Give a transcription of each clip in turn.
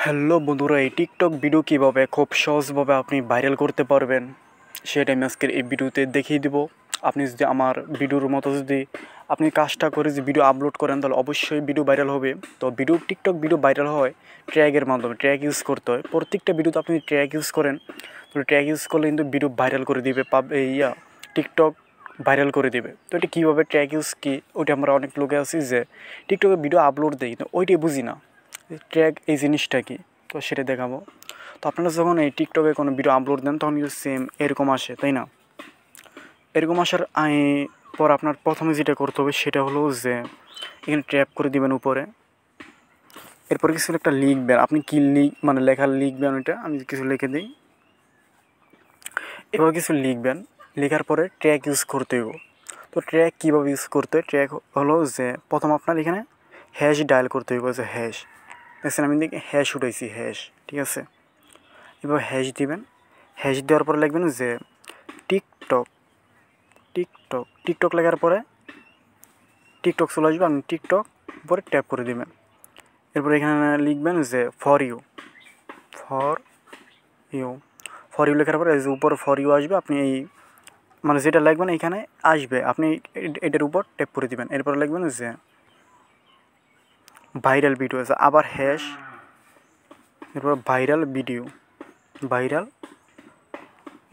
Hello বন্ধুরা, এই TikTok video কীভাবে খুব সহজভাবে আপনি ভাইরাল করতে পারবেন সেটা আমি আজকের এই ভিডিওতে দেখিয়ে দিব। আপনি যদি আমার ভিডিওর মতো যদি আপনি কাজটা করে যে ভিডিও আপলোড করেন তাহলে অবশ্যই ভিডিও ভাইরাল হবে। তো টিকটক ভিডিও ভাইরাল হয় ট্র্যাগের মাধ্যমে, ট্র্যাগ ইউজ করতে হয়। প্রত্যেকটা ভিডিওতে আপনি ট্র্যাগ ইউজ করেন, তো ট্র্যাগ ইউজ করলে কিন্তু ভিডিও ভাইরাল করে দিবে, টিকটক ভাইরাল করে দেবে। তো এটা কীভাবে ট্র্যাগ ইউজ কী, ওইটা আমরা অনেক লোকে আছি যে টিকটকে ভিডিও আপলোড দিই, কিন্তু ওইটাই বুঝি না ট্র্যাগ এই জিনিসটা কি, তো সেটা দেখাবো। তো আপনারা যখন এই টিকটকে কোনো ভিডিও আপলোড দেন তখন কিন্তু সেম এরকম আসে, তাই না? এরকম আসার পর আপনার প্রথমে যেটা করতে হবে সেটা হলো যে এখানে ট্যাপ করে দিবেন উপরে। এরপর কিছু একটা লিখবেন, আপনি কী লেখা লিখবেন, ওইটা আমি কিছু লিখে দিই। এবার কিছু লিখবেন, লেখার পরে ট্র্যাক ইউজ করতে হবে। তো ট্র্যাক কীভাবে ইউজ করতে হয়? ট্র্যাক হলো যে প্রথম আপনার এখানে হ্যাশ ডায়াল করতে হবে, যে হ্যাশ দেখছেন আমি দেখি হ্যাশ উঠাইছি, হ্যাশ, ঠিক আছে। এবার হ্যাশ দিবেন, হ্যাশ দেওয়ার পরে লিখবেন যে টিকটক, টিকটক, টিকটক লেখার পরে টিকটক চলে আসবে, আপনি টিকটক পরে ট্যাপ করে দেবেন। এরপর এখানে লিখবেন যে for you, for you, for you লেখার পরে উপর ফর ইউ আসবে, আপনি এই যেটা লিখবেন এখানে আসবে, আপনি এটার উপর ট্যাপ করে দেবেন। এরপর লিখবেন যে ভাইরাল ভিডিও আছে, আবার হ্যাশ, এরপর ভাইরাল ভিডিও, ভাইরাল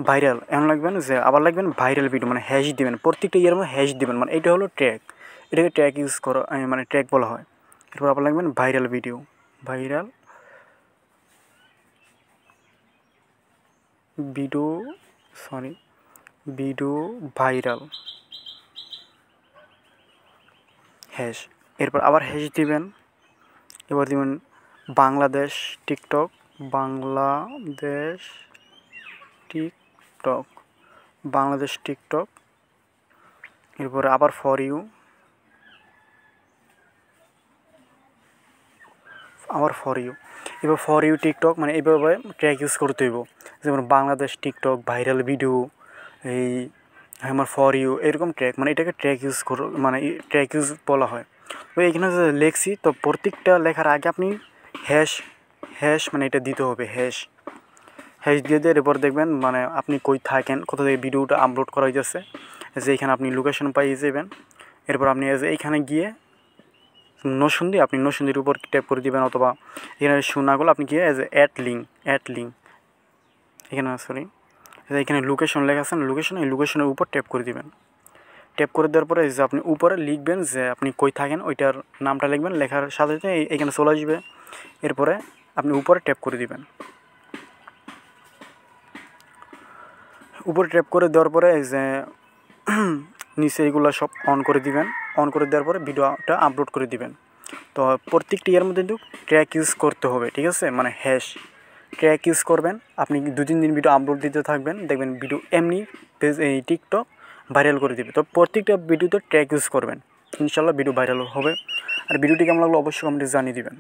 ভাইরাল এমন লাগবেন যে আবার লাগবেন ভাইরাল ভিডিও, হ্যাশ দিবেন, প্রত্যেকটা ইয়ের মধ্যে হ্যাশ দিবেন, এটা হলো ট্র্যাক, এটাকে ট্র্যাক ইউজ করো, ট্র্যাক বলা হয়। এরপর আবার লাগবেন viral video, viral video, video viral hash, এরপর আবার হ্যাশ দিবেন। এবার দিবেন Bangladesh TikTok, Bangladesh TikTok, Bangladesh TikTok, এরপরে আবার ফর ইউ, আবার ফর ইউ, এবার ফর ইউ টিকটক, এইভাবে ট্র্যাক ইউজ করতে হইব। যেমন বাংলাদেশ টিকটক, ভাইরাল ভিডিও, এই আমার ফর ইউ, এরকম ট্র্যাক, এটাকে ট্র্যাক ইউজ করো, ট্র্যাক ইউজ বলা হয়। তো এখানে যে লেখছি, তো প্রত্যেকটা লেখার আগে আপনি হ্যাশ, হ্যাশ এটা দিতে হবে, হ্যাশ, হ্যাশ দিয়ে দিয়ে এরপর দেখবেন আপনি কই থাকেন, কোথা থেকে ভিডিওটা আপলোড করা হয়েছে, যে এখানে আপনি লোকেশন পাইয়ে যাবেন। এরপর আপনি এইখানে গিয়ে নসুন্দি, আপনি নসুন্দির উপর ট্যাপ করে দিবেন, অথবা এখানে শোনাগুলো আপনি গিয়ে অ্যাড লিঙ্ক, অ্যাড লিঙ্ক, এখানে এখানে লোকেশন লেখা আছে, এই লোকেশনের উপর ট্যাপ করে দিবেন। ট্যাপ করে দেওয়ার পরে যে আপনি উপরে লিখবেন যে আপনি কই থাকেন, ওইটার নামটা লিখবেন, লেখার সাথে সাথে এখানে চলে আসবে। এরপরে আপনি উপরে ট্যাপ করে দিবেন। উপরে ট্যাপ করে দেওয়ার পরে যে নিচে এইগুলো সব অন করে দিবেন। অন করে দেওয়ার পরে ভিডিওটা আপলোড করে দিবেন। তো প্রত্যেকটি ইয়ার মধ্যে কিন্তু ট্র্যাক ইউজ করতে হবে, ঠিক আছে, হ্যাশ ট্র্যাক ইউজ করবেন। আপনি 2-3 দিন ভিডিও আপলোড দিতে থাকবেন, দেখবেন ভিডিও এমনি এই টিকটক ভাইরাল করে দেবে। তো প্রত্যেকটা ভিডিওতে ট্র্যাক ইউজ করবেন, ইনশাল্লাহ ভিডিও ভাইরাল হবে। আর ভিডিওটি কেমন লাগলো অবশ্যই কমেন্টে জানিয়ে দিবেন।